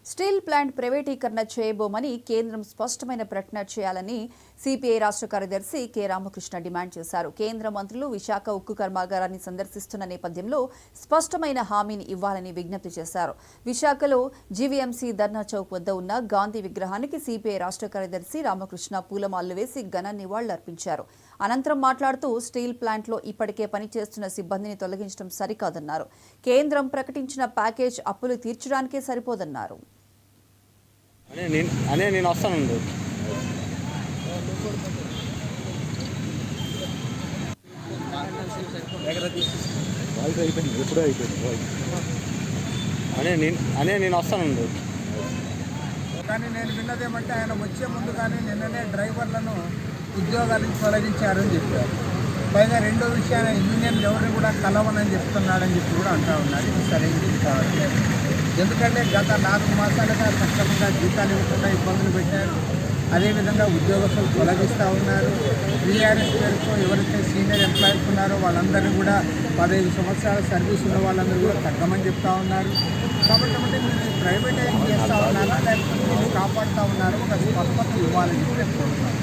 Steel plant ప్రైవేటీకరణ చేయబోమని కేంద్రం స్పష్టమైన ప్రకటన చేయాలని సిపిఐ రాష్ట్ర కార్యదర్శి కె రామకృష్ణ డిమాండ్ చేశారు. కేంద్ర మంత్రులు విశాఖ ఉక్కు కర్మాగారాన్ని సందర్శిస్తున్న నేపథ్యంలో స్పష్టమైన హామీని ఇవ్వాలని విజ్ఞప్తి చేశారు. విశాఖలో జీవీఎంసీ ధర్నా చౌక్ వద్ద ఉన్న గాంధీ విగ్రహానికి సిపిఐ రాష్ట్ర కార్యదర్శి రామకృష్ణ పూలమాలలు వేసి ఘన నివాళులర్పించారు. అనంతరం మాట్లాడుతూ స్టీల్ ప్లాంట్లో ఇప్పటికే పనిచేస్తున్న సిబ్బందిని తొలగించడం సరికాదన్నారు. కేంద్రం ప్రకటించిన ప్యాకేజ్ అప్పులు తీర్చడానికే సరిపోదన్నారు. నేను వస్తానండి. ఎప్పుడూ అయిపోయింది నేను వస్తానండి. కానీ నేను విన్నదేమంటే ఆయన వచ్చే ముందు కానీ నిన్ననే డ్రైవర్లను ఉద్యోగాల నుంచి తొలగించారని చెప్పారు. పైగా రెండో విషయాన్ని యూనియన్ ఎవరిని కూడా కలవనని చెప్తున్నాడని చెప్పి కూడా అంటూ ఉన్నారు. ఇది సరైనది కావట్లేదు. ఎందుకంటే గత 4 మాసాలుగా సక్రమంగా జీతాలు ఇవ్వకుండా ఇబ్బందులు పెట్టారు. అదేవిధంగా ఉద్యోగస్తులు తొలగిస్తూ ఉన్నారు. వీఆర్ఎస్ పేరుతో ఎవరైతే సీనియర్ ఎంప్లాయీస్ ఉన్నారో వాళ్ళందరినీ కూడా 15 సంవత్సరాల సర్వీస్ ఉన్న వాళ్ళందరూ కూడా తగ్గమని చెప్తా ఉన్నారు. కాబట్టి మీరు ప్రైవేటైజ్ చేస్తూ ఉన్నారా లేకపోతే మీరు కాపాడుతూ ఉన్నారో ఒక స్పష్టత ఇవ్వాలని చెప్పి నేను కోరుతున్నాను.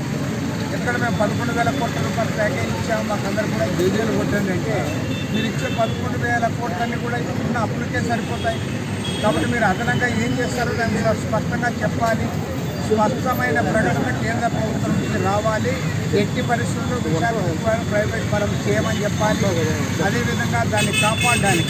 ఎక్కడ మేము 11,000 కోట్ల రూపాయలు ప్యాకేజ్ ఇచ్చాము, మాకందరూ కూడా జైలు కొట్టండి అంటే మీరు ఇచ్చే 11,000 కోట్లన్నీ కూడా ఉన్న అప్పులకే సరిపోతాయి. కాబట్టి మీరు అదనంగా ఏం చేస్తారో దాన్ని స్పష్టంగా చెప్పాలి. స్పష్టమైన ప్రకటన కేంద్ర ప్రభుత్వం నుంచి రావాలి. ఎట్టి పరిస్థితుల్లో విశాఖ ప్రైవేట్ పరం చేయమని చెప్పాలి. అదేవిధంగా దాన్ని కాపాడడానికి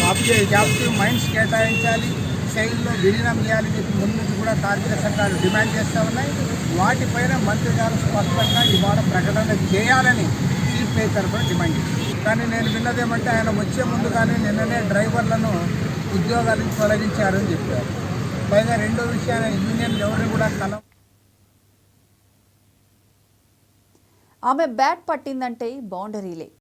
క్యాప్టివ్ మైండ్స్ కేటాయించాలి, శైలిలో విలీనం చేయాలని చెప్పి ముందు నుంచి కూడా తార్కిక సంఘాలు డిమాండ్ చేస్తూ ఉన్నాయి. వాటిపైన మంత్రి గారు స్పష్టంగా ఇవాళ ప్రకటన చేయాలని సిపిఐ తరఫున డిమాండ్ చేశారు. కానీ నేను విన్నదేమంటే ఆయన వచ్చే ముందు కానీ నిన్ననే డ్రైవర్లను ఉద్యోగాల నుంచి తొలగించారని చెప్పారు. పైగా రెండో విషయాన్ని యూనియన్ ఎవరిని కూడా ఆమె బ్యాట్ పట్టిందంటే బౌండరీలే.